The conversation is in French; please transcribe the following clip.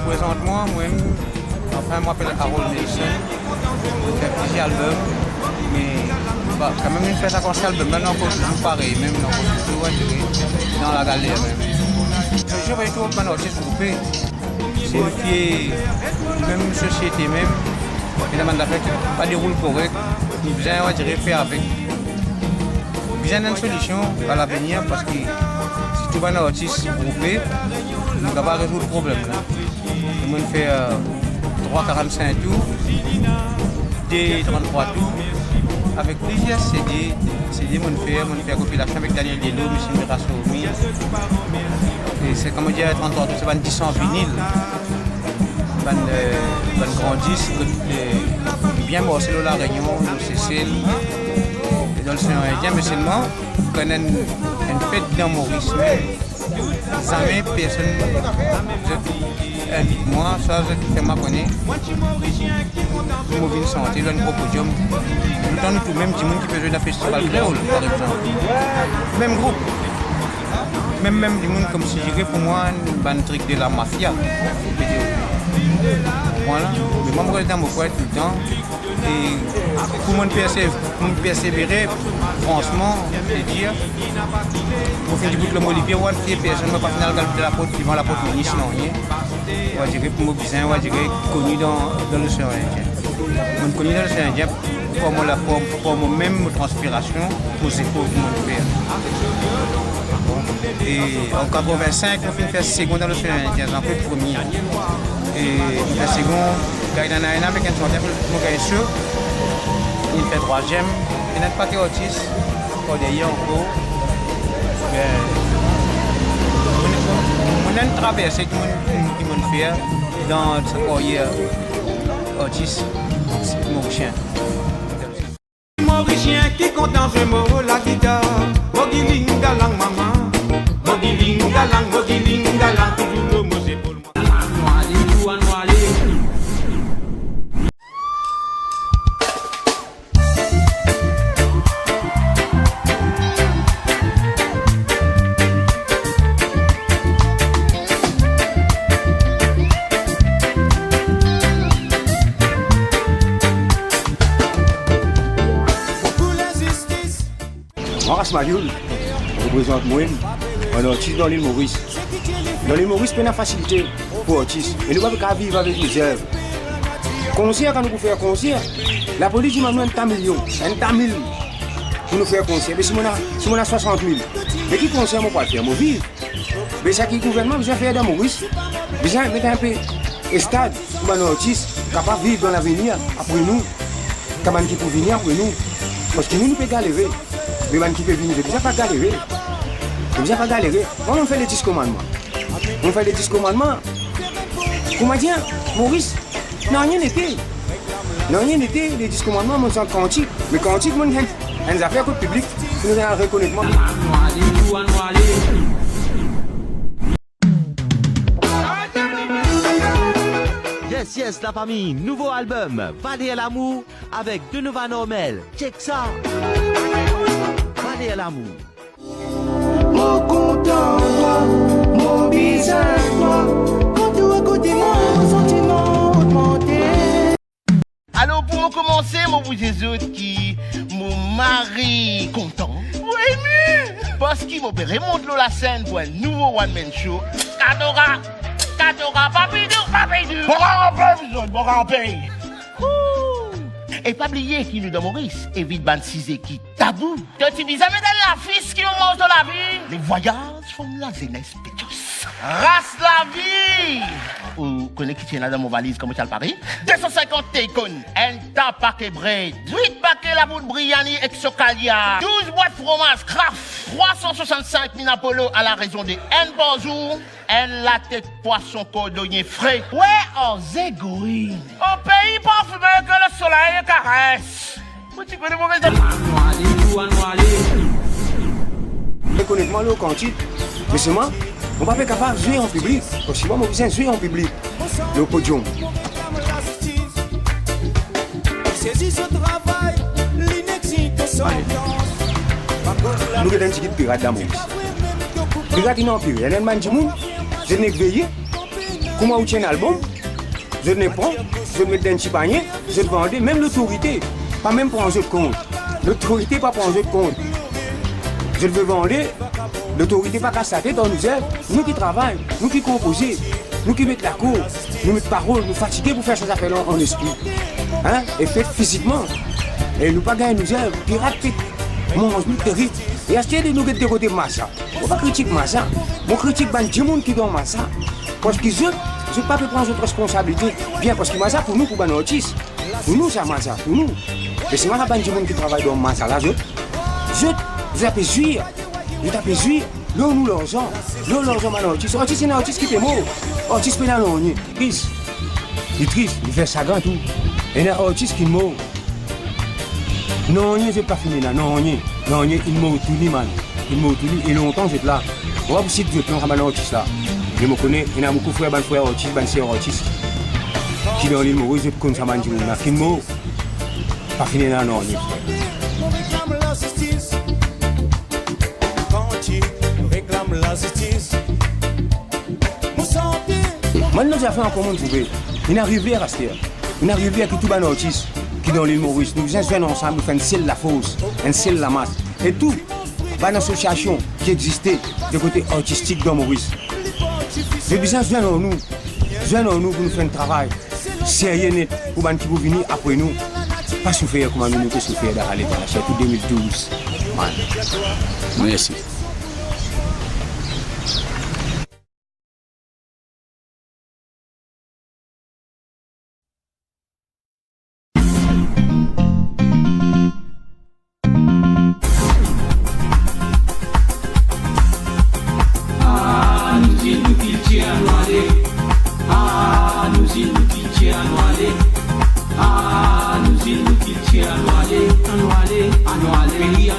Présentement, moi, je m'appelle Harold Nelson, je fais plusieurs albums, mais quand même, une fête à concert album, maintenant, on joue pareil, même dans la galère. Je vais toujours maintenant artiste groupé, c'est le pied, même société, même, et la mandat pas déroule correct, il besoin de faire avec. Besoin d'une solution à l'avenir parce que si tu vas un artiste groupé, tu ne vas pas résoudre le problème. On fait 3,45 tours, des 33 tours, avec plusieurs CD. On fait compilation avec Daniel Delo, M. Mirasoumi. Et c'est comme dire 33 tours, c'est 10 ans vinyle. Un grand disque, bien bossé dans la Réunion, dans Cécile. Dans le Seigneur indien, mais seulement quand on a une fête dans Maurice, jamais personne invite moi, ça je fais ma connaître. Nous venons santé dans un gros podium. Nous avons tout même du monde qui peut jouer dans le festival créole, par exemple. Même groupe. Même du monde comme si je dirais pour moi un truc de la mafia. Voilà. Mais moi je regarde dans mon coin tout le temps. Et pour moi persévérer, franchement, c'est dire, pour finir du bout de l'homme Olivier, personne ne va pas finir de la porte devant la porte ministre, non. Je dirais pour moi, je dirais connu dans le Seigneur indien. Je connu dans le Seigneur indien pour moi-même transpiration, pour ces pauvres mon père. Et en 85, on fait second dans le Seigneur indien, j'en fais premier. Et le second, quand il y en a un avec un chanteur, il fait troisième. Il n'y a pas que autiste, pour d'ailleurs encore. On a une traversée qui m'a fait dans ce courrier autiste, mauricien. Mauricien qui compte en ce mot la guitare. Mogilinga lang maman, mogilinga lang, toujours le mot c'est pour moi. Maras Marioul représente moi un artiste dans l'île Maurice. Dans l'île Maurice, il y a une facilité pour artistes. Mais nous ne pouvons pas vivre avec les œuvres. Concert, quand nous faisons un concert, la police dit maintenant un million, un tamil pour nous faire un concert. Mais si on a 60 000, mais qui concert, on ne peut pas faire, on vivre. Mais c'est qui le gouvernement besoin faire dans Maurice, besoin de mettre un peu de stade pour un artiste capable de vivre dans l'avenir après nous, capable qui peut venir après nous. Parce que nous pouvons galérer. Les gens qui peuvent venir, ils ne peuvent pas galérer. Ils ne peuvent pas galérer. On fait les 10 commandements. On fait les 10 commandements. Comment dire, Maurice, non, rien n'était. Non, rien n'était. Les 10 commandements, on s'en quantique. Mais quantique, on a des affaires publiques. Nous avons un reconnaissement. Yes, la famille, nouveau album, Valer l'amour, avec Donovan Normel. Check ça. Valer l'amour. Mon content, toi, mon visage, toi, quand tu as côté moi, mon sentiment augmenté. Alors pour commencer, moi vous êtes autres qui mon mari content. Oui, mais parce qu'il m'a remonte la scène pour un nouveau one-man show. Kadora, papidou. Bon, et pas oublier qu'il nous dans Maurice, évite ban 6 équipes. tabou. Tu disais, mais la fille qui nous mange dans la vie. Les voyages font la jeunesse pétieuse. Race la vie. Vous connaissez qui tient là dans mon valise, comment tu as le pari? 250 técons, un tas paquet bread, 8 paquets la boule Briani exocalia, 12 boîtes fromage craft, 365 000 Apollo à la raison de 1 par jour, un latte poisson cordonnier frais. Ouais, en zégoïne. Au pays parfumé que le soleil caresse. Tu connais mon Honnêtement, le quantité, mais c'est moi, on va pas capable de jouer en public. Parce que moi, mon besoin de jouer en public. Le podium. Nous avons un petit pirate dans mon pays. Pirate, il n'a pas pirate. Il y a un man qui mou, je n'ai veillé. Comment vous tiens l'album? Je ne prends, je mets dans un petit panier, je vends, même l'autorité, pas même pour un jeu de compte. L'autorité, pas pour un jeu de compte. Je veux vendre, l'autorité pas qu'à sa tête, on nous aide, nous qui travaillons, nous qui composons, nous qui mettons la cour, nous mettons parole, nous fatigués pour faire ces affaires en esprit. Hein? Et fait physiquement. Et nous pas gagner nous aide, pirate, mange nous terrible. Et acheter de nous de côté de Massa. On va critiquer Massa. On critique les gens qui donnent Massa. Parce que je ne pas prendre notre responsabilité. Bien parce que Massa pour nous, pour les autistes. Pour nous, c'est Massa, pour nous. Et c'est moi les gens qui travaillent dans Massa là, je t'appelle jouir. Je t'appelle jouir. Là, nous, l'argent. Là, l'argent, maintenant, autiste. Autiste, c'est un autiste qui est mort. Autiste, c'est un autiste. Triste. Il est triste. Il fait ça grand tout. Et il y a un autiste qui est mort. Non, je ne vais pas finir là. Non, il mort tout lui, man. Il mort tout lui. Et longtemps, j'étais là. On va vous citer de temps, un autiste là. Je me connais. Il y a beaucoup de frères autistes, des sœurs autistes. Qui dans l'île Maurice, je connais ça, man. Qui est mort. Pas finir là, non, Maintenant, nous avons fait un commun trouvé. Une rivière à cette terre. Une rivière qui est tout bas autiste, qui est dans l'île Maurice. Nous faisons ensemble, nous faisons un ciel de la fosse, un ciel de la masse. Et tout, une association qui existait de côté autistique dans Maurice. Les besoins viennent en nous. Viennent en nous pour nous faire un travail sérieux net pour les gens qui vont venir après nous. Pas souffrir comme nous avons souffert dans l'état, surtout 2012. Merci. Annually,